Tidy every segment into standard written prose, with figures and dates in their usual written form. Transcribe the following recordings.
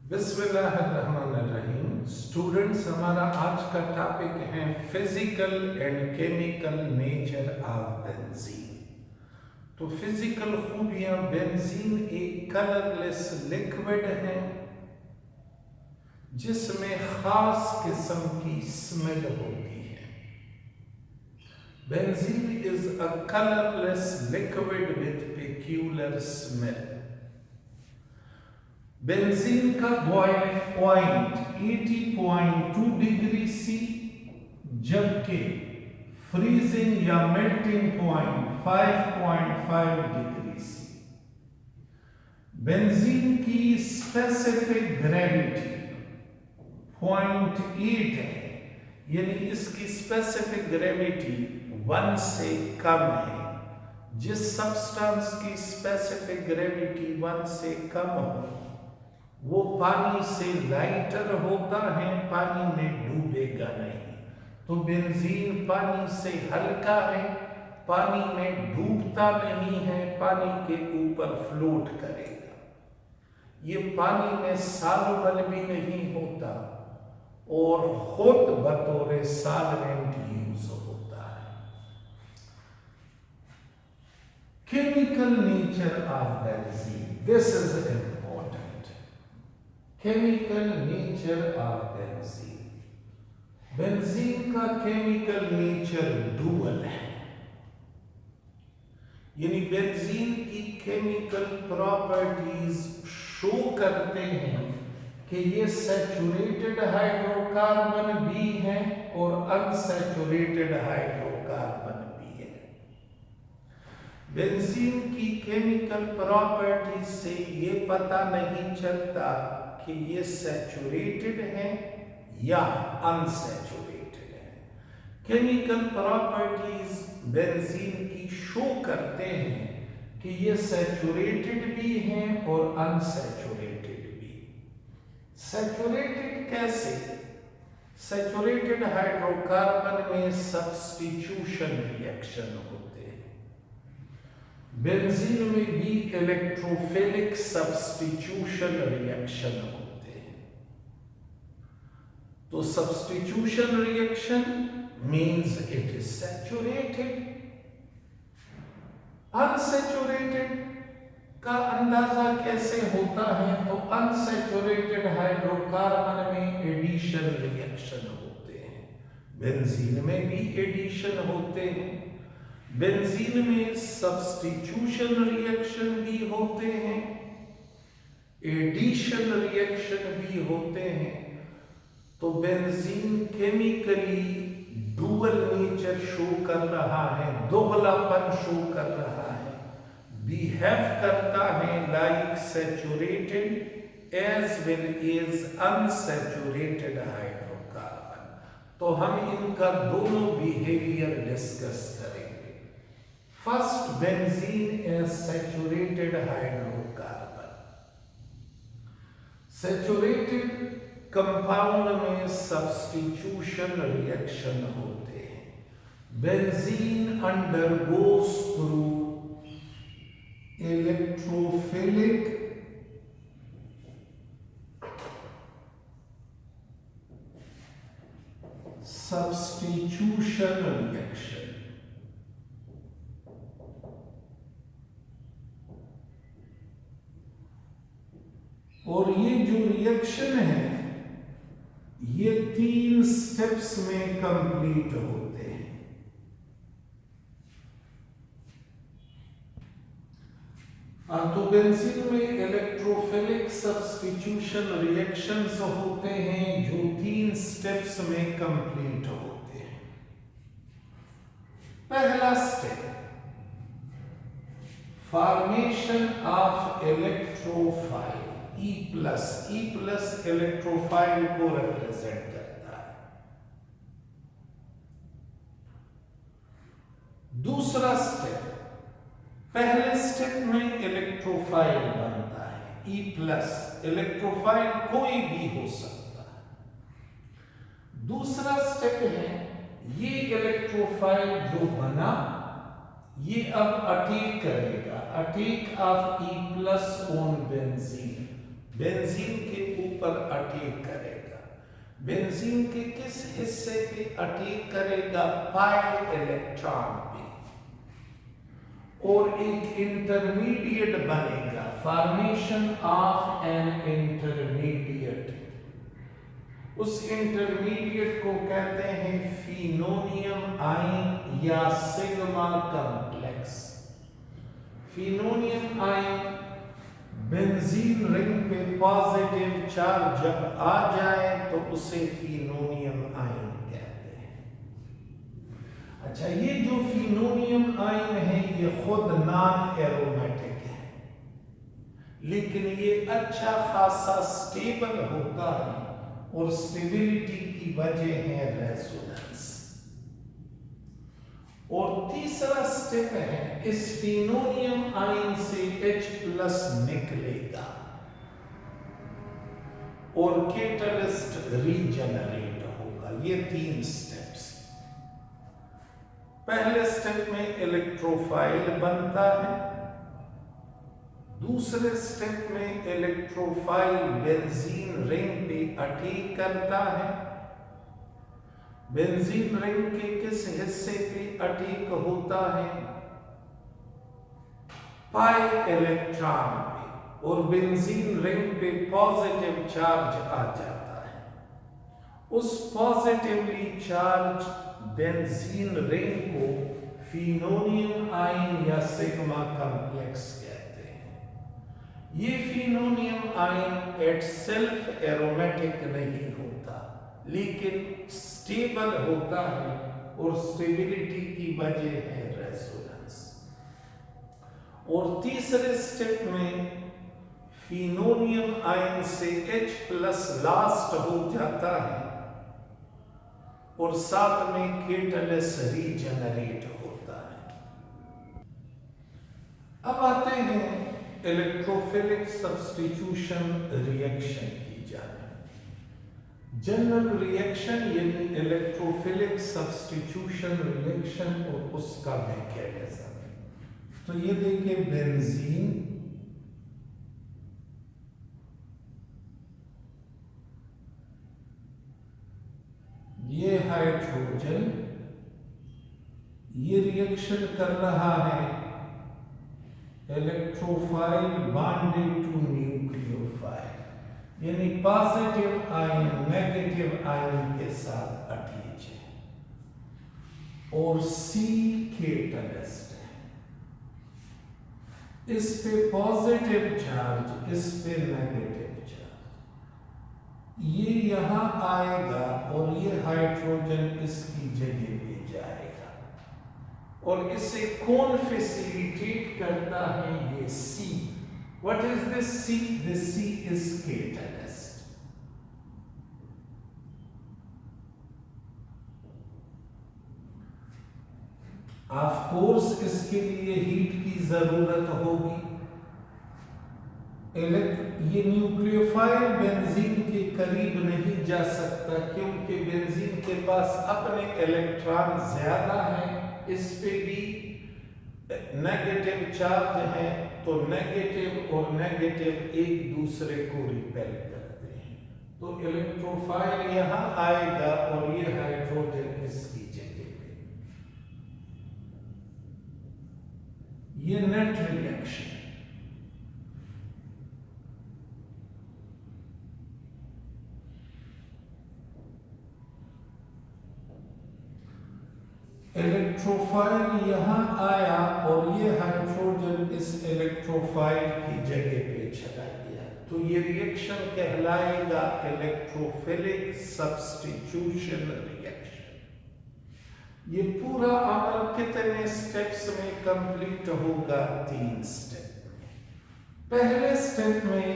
बिस्मिल्लाहिर्रहमानिर्रहीम। स्टूडेंट्स, हमारा आज का टॉपिक है physical and chemical nature of benzene. तो फिजिकल खूबियां, बेंजीन एक कलरलेस लिक्विड है जिसमें खास किस्म की स्मेल होती है। Benzene is a colourless liquid with peculiar smell. Benzene का बॉइलिंग पॉइंट 80.2 डिग्री सी, जबकि फ्रीजिंग या melting point 5.5 degree C. Benzene की स्पेसिफिक ग्रेविटी 0.8 है, यानी इसकी स्पेसिफिक ग्रेविटी 1 से कम है। जिस सब्सटेंस की स्पेसिफिक ग्रेविटी 1 से कम हो वो पानी से लाइटर होता है, पानी में डूबेगा नहीं। तो बेंजीन पानी से हल्का है, पानी में डूबता नहीं है, पानी के ऊपर फ्लोट करेगा। ये पानी में सॉल्युबल भी नहीं होता और खुद बतौर सॉल्वेंट यूज होता है। Chemical nature of benzene, this is important. Chemical nature of benzene. Benzene का केमिकल नेचर डुअल है, यानी बेंजीन की केमिकल प्रॉपर्टीज शो करते हैं कि ये सैचुरेटेड हाइड्रोकार्बन भी है और अनसैचुरेटेड हाइड्रोकार्बन भी है। बेंजीन की केमिकल प्रॉपर्टीज से ये पता नहीं चलता कि ये सैचुरेटेड है या अनसैचुरेटेड है। केमिकल प्रॉपर्टीज बेंजीन की शो करते हैं कि ये सैचुरेटेड भी हैं और अनसैचुरेटेड भी। सैचुरेटेड कैसे? सैचुरेटेड हाइड्रोकार्बन में सब्स्टिट्यूशन रिएक्शन होते हैं। बेंजीन में भी इलेक्ट्रोफिलिक सब्स्टिट्यूशन रिएक्शन होते हैं। तो substitution reaction means it is saturated. Unsaturated का अंदाजा कैसे होता है? तो अनसैचुरेटेड हाइड्रोकार्बन में एडिशन रिएक्शन होते हैं, बेंजीन में भी एडिशन होते हैं। बेंजीन में सब्स्टिट्यूशन रिएक्शन भी होते हैं, एडिशन रिएक्शन भी होते हैं। तो benzene chemically dual nature show कर रहा है, दोहलापन शो कर रहा है, बिहेव करता है like saturated as well as unsaturated hydrocarbon. तो हम इनका दोनों बिहेवियर डिस्कस करेंगे। First, benzene as saturated hydrocarbon. Saturated compound में सब्स्टिट्यूशन रिएक्शन होते हैं। Benzene undergoes through electrophilic substitution reaction. और ये जो रिएक्शन है ये 3 स्टेप्स में कंप्लीट होते हैं। तो बेंजीन में इलेक्ट्रोफिलिक सब्स्टिट्यूशन रिएक्शंस होते हैं जो 3 स्टेप्स में कंप्लीट होते हैं। पहला step, formation of electrophile. E plus electrophile को रिप्रेजेंट करता है। दूसरा स्टेप, पहले स्टेप में इलेक्ट्रोफाइल बनता है E प्लस, इलेक्ट्रोफाइल कोई भी हो सकता है। दूसरा स्टेप है, ये इलेक्ट्रोफाइल जो बना ये अब अटैक करेगा, attack of E plus on benzene, benzene के ऊपर बेंजीन के किस हिस्से पे अटैक करेगा? पाई इलेक्ट्रॉन पे, और एक इंटरमीडिएट बनेगा, फॉर्मेशन ऑफ एन इंटरमीडिएट। उस इंटरमीडिएट को कहते हैं फिनोनियम आयन या sigma complex. Phenonium ion benzene ring पे पॉजिटिव चार्ज जब आ जाए तो उसे फिनोनियम आयन कहते हैं। अच्छा, ये जो फिनोनियम आयन है ये खुद नॉन एरोमेटिक है, लेकिन ये अच्छा खासा स्टेबल होता है, और स्टेबिलिटी की वजह है रेजोनेंस। और तीसरा स्टेप है, इस फिनोनियम आयन से H+ निकलेगा और कैटलिस्ट रीजनरेट होगा। ये 3 स्टेप्स। पहले स्टेप में इलेक्ट्रोफाइल बनता है, दूसरे स्टेप में इलेक्ट्रोफाइल बेंजीन रिंग पे अटैक करता है। बेंजीन रिंग के किस हिस्से पे अटैक होता है? पाई इलेक्ट्रॉन पे, और बेंजीन रिंग पे पॉजिटिव चार्ज आ जाता है। उस पॉजिटिवली चार्ज बेंजीन रिंग को फिनोनियम आयन या सिग्मा कॉम्प्लेक्स कहते हैं। ये फिनोनियम आयन एट सेल्फ एरोमेटिक नहीं होता, लेकिन स्टेबल होता है, और स्टेबिलिटी की वजह है रेजोनेंस। और तीसरे स्टेप में फिनोनियम आयन से H+ लास्ट हो जाता है, और साथ में कैटलिस्ट रीजनरेट होता है। अब आते हैं इलेक्ट्रोफिलिक सब्स्टिट्यूशन रिएक्शन की जाने। जनरल रिएक्शन यानी इलेक्ट्रोफिलिक सब्स्टिट्यूशन रिएक्शन और उसका मैकेनिज्म। तो ये देखिए, बेंजीन ये हाइड्रोजन ये रिएक्शन कर रहा है इलेक्ट्रोफाइल बॉन्डेड टू न्यूक्लियोफाइल, यानी पॉजिटिव आयन नेगेटिव आयन के साथ अटैच है, और C कैटलिस्ट है। इस पे पॉजिटिव चार्ज, इस पे नेगेटिव चार्ज, ये यहां आएगा और ये हाइड्रोजन इसकी जगह पे जाएगा, और इसे कौन फैसिलिटेट करता है? ये C। What is this C? This C is catalyst. Of course, इसके लिए हीट की जरूरत होगी। ये न्यूक्लियोफाइल बेंजीन के करीब नहीं जा सकता, क्योंकि बेंजीन के पास अपने इलेक्ट्रॉन ज्यादा हैं, इस पे भी नेगेटिव चार्ज है, तो नेगेटिव और नेगेटिव एक दूसरे को रिपेल करते हैं। तो इलेक्ट्रोफाइल यहां आएगा और ये हाइड्रोजन इसकी जगह पे। ये नेट रिएक्शन। इलेक्ट्रोफाइल यहां आया और ये हाइड्रोजन इस इलेक्ट्रोफाइल की जगह पे चला गया, तो ये रिएक्शन कहलाएगा इलेक्ट्रोफिलिक सब्स्टिट्यूशन रिएक्शन। ये पूरा अमल कितने स्टेप्स में कंप्लीट होगा? 3 स्टेप में। पहले स्टेप में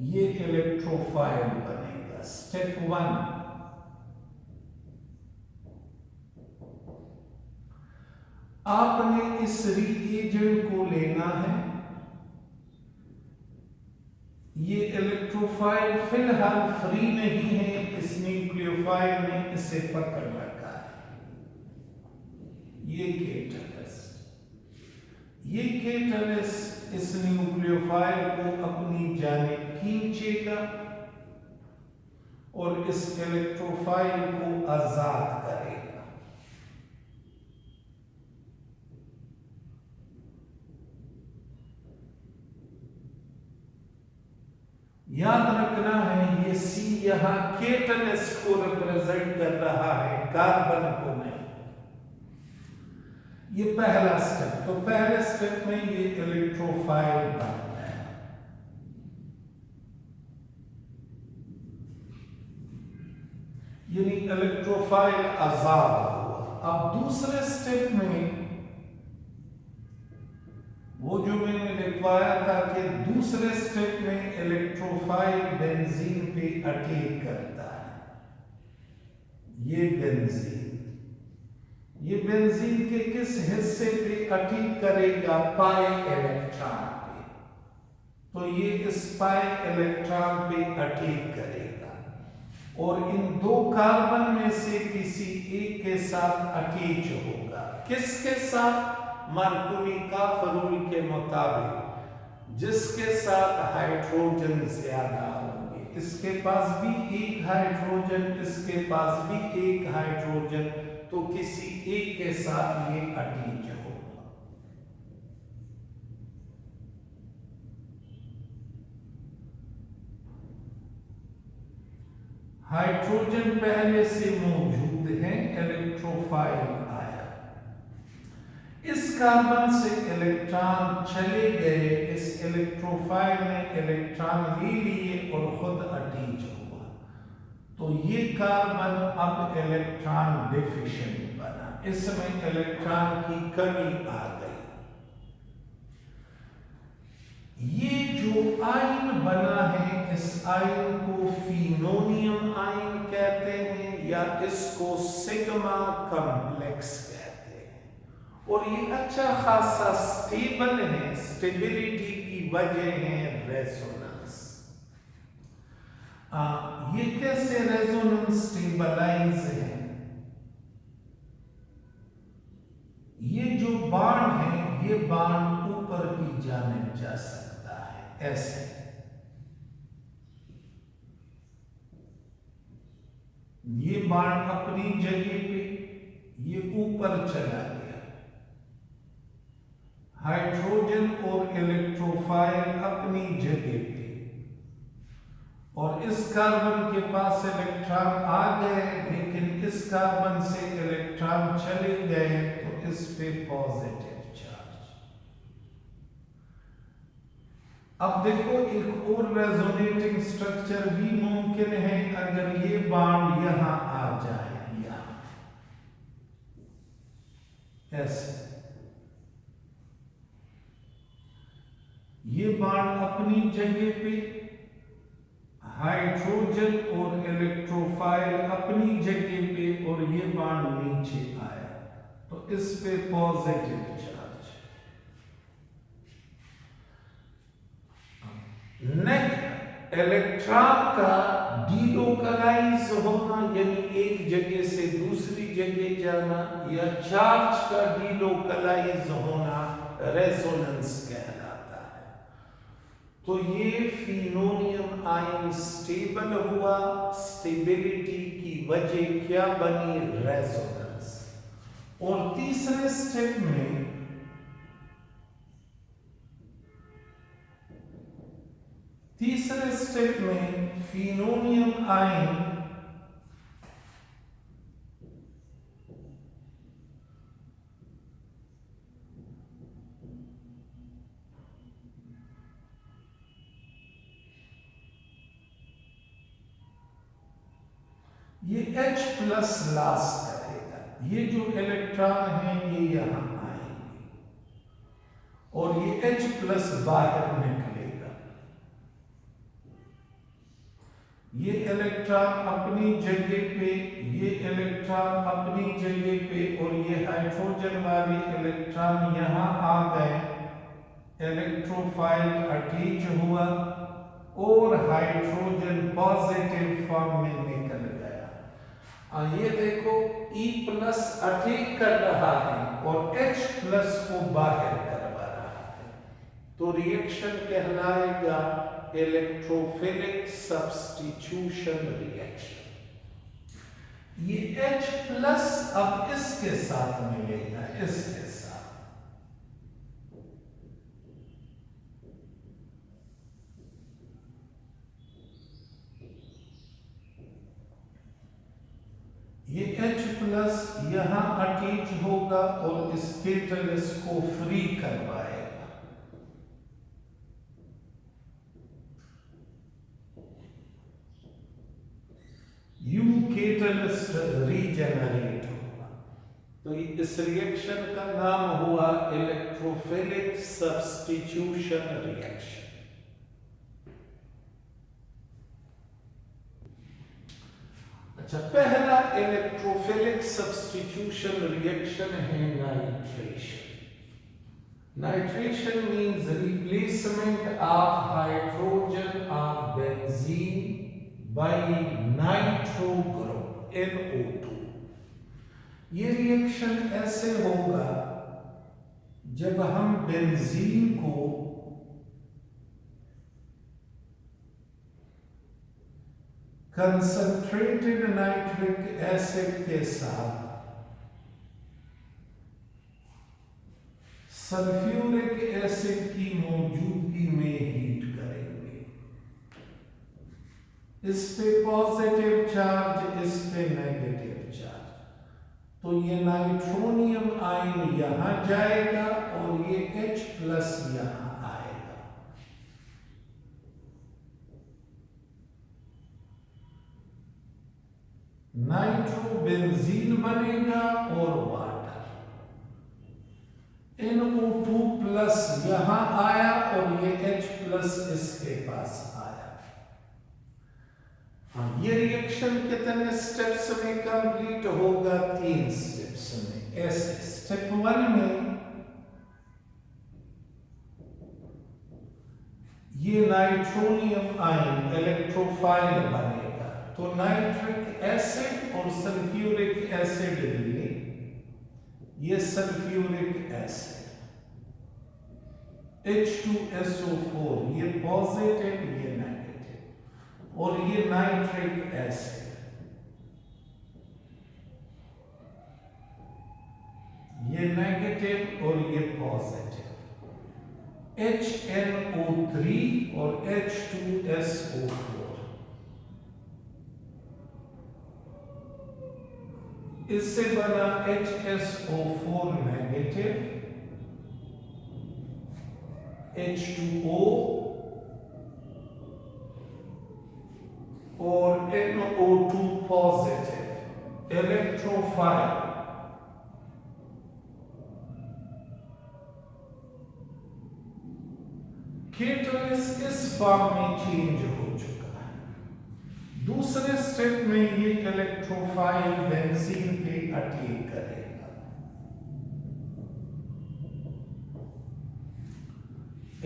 ये इलेक्ट्रोफाइल बनेगा, स्टेप 1। आपने इस रिएजेंट को लेना है। ये इलेक्ट्रोफाइल फिलहाल फ्री नहीं है, इस न्यूक्लियोफाइल ने इसे पकड़ रखा है। ये कैटलिस्ट इस न्यूक्लियोफाइल को अपनी जानिब खींचेगा और इस इलेक्ट्रोफाइल को आजाद करेगा। याद रखना है ये C यहां कैटलिस्ट को रिप्रेजेंट कर रहा है, कार्बन को नहीं। ये पहला स्टेप। तो पहले स्टेप में ये इलेक्ट्रोफाइल बन गया, यानी इलेक्ट्रोफाइल आजाद हुआ। अब दूसरे स्टेप में वो जो मैंने लिखवाया था कि दूसरे स्टेप में इलेक्ट्रोफाइल बेंजीन पे अटैक करता है। ये बेंजीन के किस हिस्से पे अटैक करेगा? पाई इलेक्ट्रॉन पे। तो ये इस पाई इलेक्ट्रॉन पे अटैक करेगा और इन दो कार्बन में से किसी एक के साथ अटैच होगा। किसके साथ? मरकुरी का रूल के मुताबिक जिसके साथ हाइड्रोजन ज्यादा होंगे। इसके पास भी एक हाइड्रोजन, इसके पास भी एक हाइड्रोजन, तो किसी एक के साथ ये अटैच होगा। हाइड्रोजन पहले से मौजूद है, इलेक्ट्रोफाइल आया। इस कार्बन से इलेक्ट्रॉन चले गए, इस इलेक्ट्रोफाइल ने इलेक्ट्रॉन ले लिए और खुद अटैच हुआ। तो ये कार्बन अब इलेक्ट्रॉन डेफिशिएंट बना, इसमें इलेक्ट्रॉन की कमी आ गई। ये जो आयन बना है, इस आयन को फिनोनियम आयन कहते हैं या इसको सिग्मा कॉम्प्लेक्स कहते हैं। और ये अच्छा खासा स्टेबल है, स्टेबिलिटी की वजह है रेजोनेंस। ये कैसे रेजोनेंस स्टेबलाइज है? ये जो बाण है, ये बाण ऊपर की जानिब जा सकता है, ऐसे। ये बाण अपनी जगह पे, ये ऊपर चला गया। हाइड्रोजन और इलेक्ट्रोफाइल अपनी जगह पे, और इस कार्बन के पास इलेक्ट्रॉन आ गए, लेकिन इस कार्बन से इलेक्ट्रॉन चले गए, तो इस पे पॉजिटिव चार्ज। अब देखो एक और रेजोनेटिंग स्ट्रक्चर भी मुमकिन है अगर ये बॉन्ड यहां आ जाए, यहां ऐसे। ये बॉन्ड अपनी जगह पे, हाइड्रोजन और इलेक्ट्रोफाइल अपनी जगह पे, और ये बॉन्ड नीचे आया, तो इस पे पॉजिटिव चार्ज। नेक्स्ट, इलेक्ट्रॉन का डीलोकलाइज होना, यानी एक जगह से दूसरी जगह जाना, या चार्ज का डीलोकलाइज होना रेजोनेंस कहलाता है। तो ये फिनोनियम आयन स्टेबल हुआ, स्टेबिलिटी की वजह क्या बनी? रेजोनेंस। और तीसरे स्टेप में फिनोनियम आयन ये H प्लस लॉस करेगा। ये जो इलेक्ट्रॉन है ये यहां आएंगे और ये H प्लस बाहर निकलेगा। ये इलेक्ट्रॉन अपनी जगह पे, ये इलेक्ट्रॉन अपनी जगह पे, और ये हाइड्रोजन वाले इलेक्ट्रॉन यहां आ गए। इलेक्ट्रोफाइल अटैच हुआ और हाइड्रोजन पॉजिटिव फॉर्म में निकल गया। ये देखो E प्लस अटैक कर रहा है और H प्लस को बाहर करवा रहा है, तो रिएक्शन कहलाएगा इलेक्ट्रोफिलिक सब्स्टिट्यूशन रिएक्शन। ये H प्लस अब इसके साथ मिलेगा, इसके साथ। ये H प्लस यहां अटैच होगा और इस कैटलिस्ट को फ्री करवाएगा। यू कैटलिस्ट रीजेनरेट होगा। तो इस रिएक्शन का नाम हुआ इलेक्ट्रोफिलिक सब्स्टिट्यूशन रिएक्शन। अच्छा, पहला इलेक्ट्रोफिलिक सब्स्टिट्यूशन रिएक्शन है nitration. Nitration means replacement of hydrogen of benzene by nitro group NO2। ये रिएक्शन ऐसे होगा जब हम बेंजीन को कंसंट्रेटेड नाइट्रिक एसिड के साथ सल्फ्यूरिक एसिड की मौजूदगी में हीट करेंगे। इस पे पॉजिटिव चार्ज, इस पे नेगेटिव चार्ज। तो ये नाइट्रोनियम आयन यहां जाएगा और ये H प्लस यहां आएगा। नाइट्रोबेंजीन बनेगा और वाटर। NO2 प्लस यहां आया और ये H प्लस इसके पास आया। हाँ, ये रिएक्शन कितने स्टेप्स में कंप्लीट होगा? 3 स्टेप्स में। ऐसे स्टेप 1 में ये नाइट्रोनियम आयन इलेक्ट्रोफाइल बनेगा। तो नाइट्रिक एसिड और सल्फ्यूरिक एसिड लिए ये सल्फ्यूरिक एसिड H2SO4, ये पॉजिटिव ये नेगेटिव, और ये नाइट्रिक एसिड, ये नेगेटिव और ये पॉजिटिव, HNO3 और H2SO4। इससे बना HSO4 नेगेटिव, H2O और NO2 पॉजिटिव, इलेक्ट्रोफाइल। कैटलिस्ट इस फॉर्म में चेंज हो चुका है। दूसरे स्टेप में ये इलेक्ट्रोफाइल बेंजीन पे अटैक करेगा।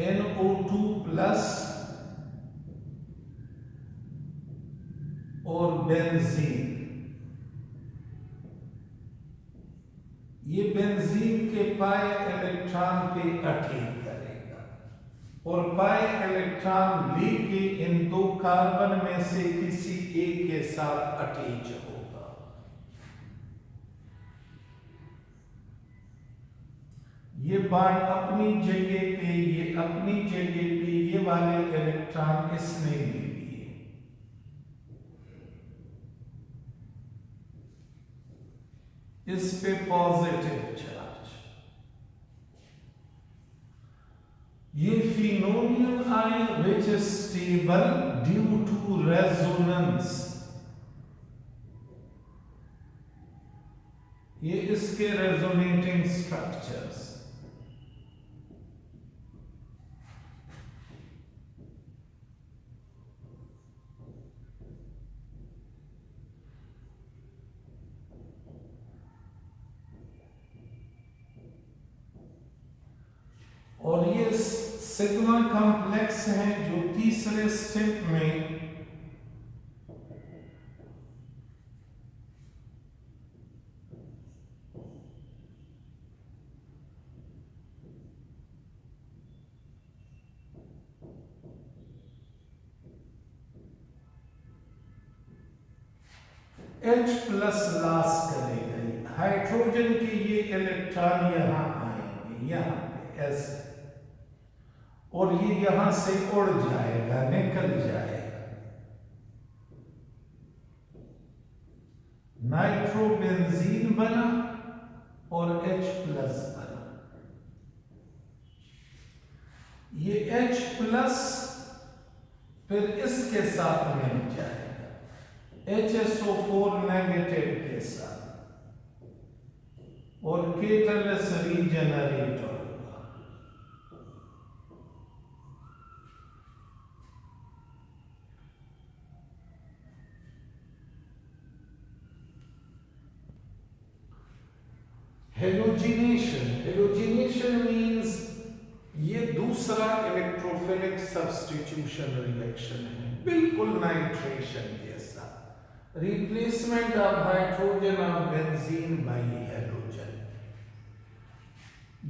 NO2 प्लस और बेंजीन, ये बेंजीन के पाई इलेक्ट्रॉन पे अटैक करेगा और पाई इलेक्ट्रॉन लेके इन 2 कार्बन में से किसी एक के साथ अटैच होगा। ये बार अपनी जगह पे, ये अपनी जगह पे, ये वाले इलेक्ट्रॉन इसने ले लिए। इस पे पॉजिटिव चार्ज। ये phenonium ion which is stable due to resonance, ये इसके रेजोनेटिंग स्ट्रक्चर्स। और ये सिग्मा कॉम्प्लेक्स है जो तीसरे स्टेप में H प्लस लॉस करेगा, हाइड्रोजन के ये इलेक्ट्रॉन यहां आएंगे, यहां पे ऐसे, और ये यहां से उड़ जाएगा, निकल जाएगा, नाइट्रोबेंजीन बना और H प्लस बना। ये H प्लस फिर इसके साथ मिल जाएगा, HSO4 नेगेटिव के साथ, और केटलस रीजनरेट होगा। हेलोजिनेशन, हेलोजिनेशन मीन्स ये दूसरा इलेक्ट्रोफिलिक सब्स्टिट्यूशन रिएक्शन है, बिल्कुल नाइट्रेशन जैसा, replacement of hydrogen of benzene bye halogen.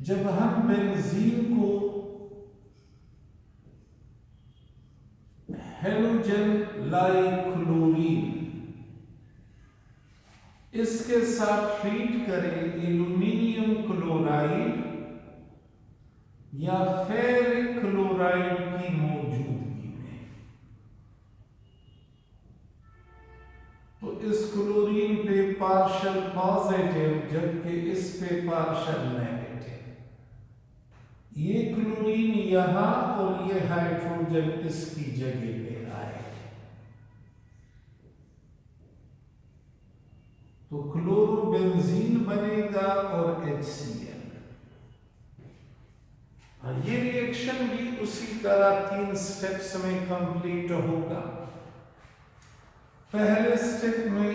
जब हम बेंजीन को हेलोजन लाइक्लोरीन इसके साथ ट्रीट करें एल्यूमिनियम क्लोराइड या फेरिक क्लोराइड की मौजूदगी में, तो इस क्लोरीन पे पार्शियल पॉजिटिव जबकि इस पे पार्शियल नेगेटिव, ये क्लोरीन यहां और ये हाइड्रोजन इसकी जगह पे आए, तो क्लोरोबेंजीन बनेगा और HCl। ये रिएक्शन भी उसी तरह 3 स्टेप्स में कंप्लीट होगा। पहले स्टेप में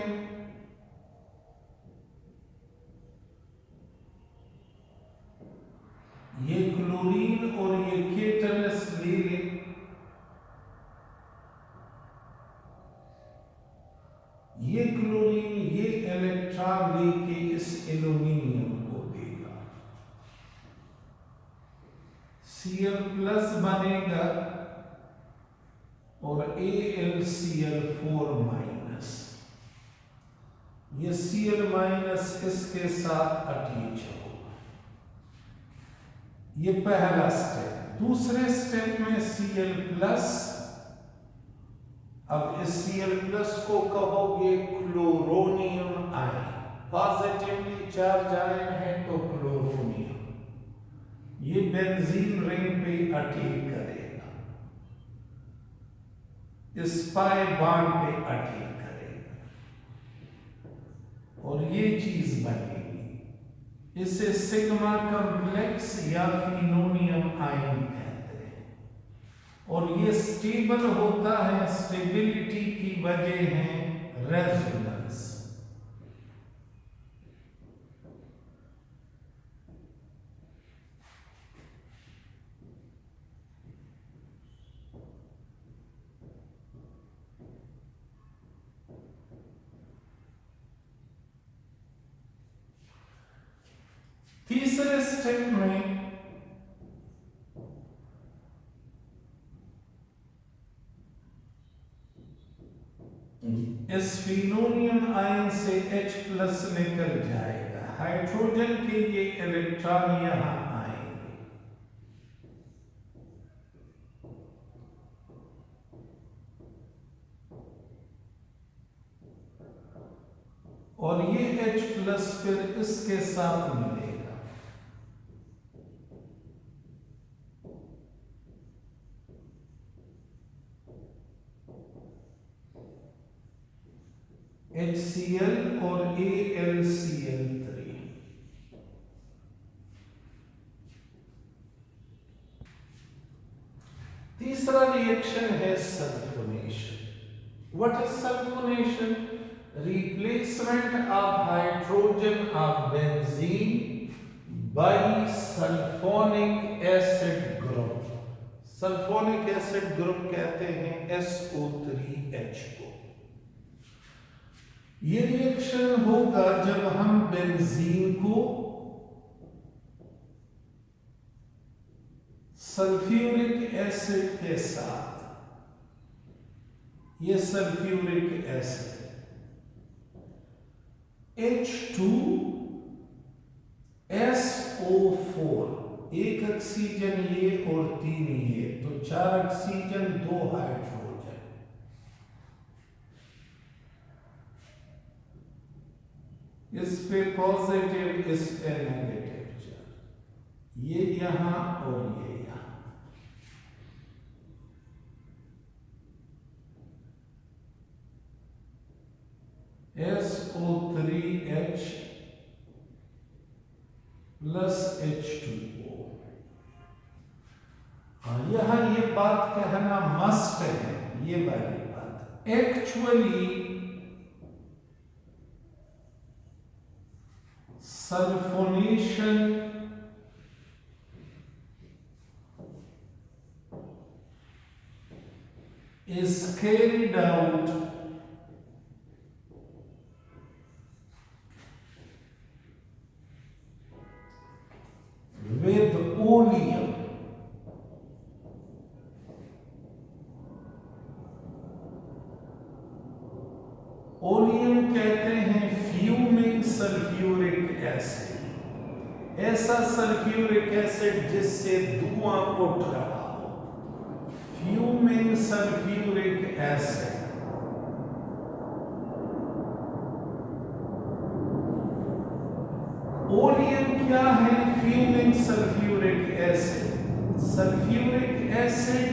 ये क्लोरीन और ये केटलस ले लें, ये क्लोरीन ये इलेक्ट्रॉन लेके इस एल्यूमिनियम को देगा, Cl प्लस बनेगा और AlCl4 माइनस, ये Cl माइनस इसके साथ अटैच होगा। ये पहला स्टेप। दूसरे स्टेप में Cl प्लस, अब इस Cl प्लस को कहोगे chloronium ion, positively charge ion है तो क्लोरोनियम, ये बेंजीन रिंग पे अटैक करेगा, इस पाई बॉन्ड पे अटैक करेगा और ये चीज बनेगी, इसे सिग्मा कॉम्प्लेक्स या फिनोनियम आयन कहते हैं, और ये स्टेबल होता है, स्टेबिलिटी की वजह है रेजोनेंस। तीसरे स्टेप में इस फिनोनियम आयन से H प्लस निकल जाएगा, हाइड्रोजन के ये इलेक्ट्रॉन यहां आएंगे, और ये H प्लस फिर इसके साथ मिलेगा, HCl और AlCl3। तीसरा रिएक्शन है sulphonation. What is sulphonation? Replacement of hydrogen of benzene by sulphonic acid group. Sulphonic acid group कहते हैं SO3H को। ये रिएक्शन होगा जब हम बेंजीन को सल्फ्यूरिक एसिड के साथ, ये सल्फ्यूरिक एसिड H2SO4, एक ऑक्सीजन ये और 3 ये, तो 4 ऑक्सीजन 2 हाइड्रोजन। इस पे पॉजिटिव, इस पे नेगेटिव चार्ज, ये यहां और ये यहां। SO3H plus H2O। यहां ये बात कहना मस्ट है, ये वाली बात। Actually sulphonation is carried out with oleum. Oleum कहते हैं फ्यूमिंग सल्फ्यूरिक एसिड, ऐसा सल्फ्यूरिक एसिड जिससे धुआं उठ रहा हो, फ्यूमिंग सल्फ्यूरिक एसिड। ओलियम क्या है? Fuming sulphuric acid, sulphuric acid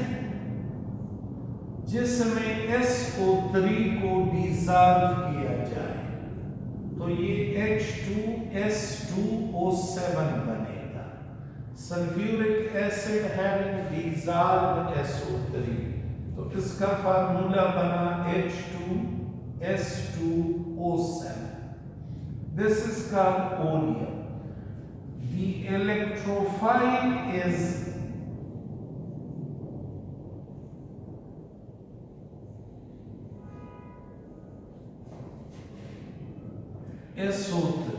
जिसमें SO3 को डिसॉल्व किया जाए, तो ये H2S2O7 बनेगा। Sulphuric acid having dissolved SO3, तो इसका फार्मूला बना H2S2O7। This is called oleum. The electrophile is SO3।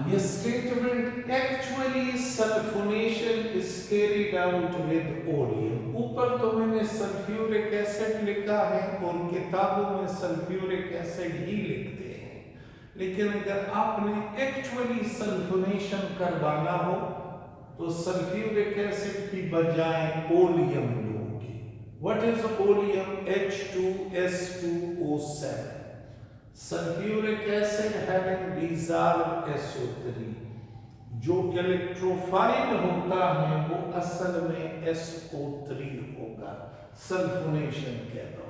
ये statement actually sulphonation is carried out with oleum. ऊपर तो मैंने सल्फ्यूरिक एसिड लिखा है और किताबों में सल्फ्यूरिक एसिड ही लिखते हैं, लेकिन अगर आपने एक्चुअली सल्फोनेशन करवाना हो तो सल्फ्यूरिक एसिड की बजाय ओलियम लोगे। What is oleum? H2S2O7। Sulphuric acid having dissolved SO3, जो इलेक्ट्रोफाइल होता है वो असल में SO3 होगा सल्फोनेशन के दौरान।